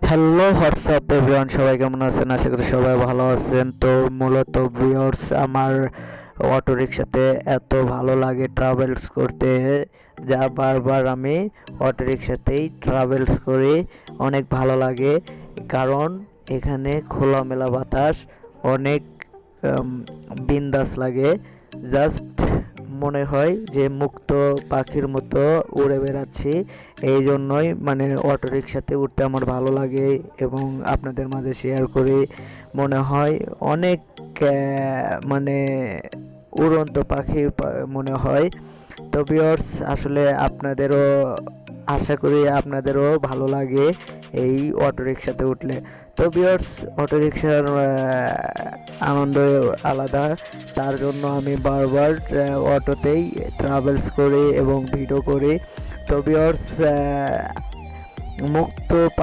Hello WhatsApp everyone, সবাই কেমন আছেন? আশা করি সবাই ভালো আছেন। তো মূলত ভিউয়ার্স, আমার অটো রিক্সাতে এত ভালো লাগে ট্রাভেলস করতে, যা বারবার আমি অটো রিক্সাতেই ট্রাভেলস করি। অনেক ভালো লাগে, কারণ এখানে খোলামেলা বাতাস, অনেক বিন্দাস লাগে। জাস্ট মনে হয় যে মুক্ত পাখির মতো উড়ে বেড়াচ্ছি। এই জন্যই মানে অটো রিক্সাতে উঠতে আমার ভালো লাগে এবং আপনাদের মাঝে শেয়ার করি। মনে হয় অনেক মানে উড়ন্ত পাখি মনে হয়। তো ভিউয়ার্স, আসলে আপনাদেরও, আশা করি আপনাদেরও ভালো লাগে এই অটো রিক্সাতে উঠলে। তো ভিউয়ার্স, অটো রিক্সার আনন্দ আলাদা। তার জন্য আমি বারবার অটোতেই ট্রাভেলস করি এবং ভিডিও করি। তো ভিউয়ার্স, মুক্ত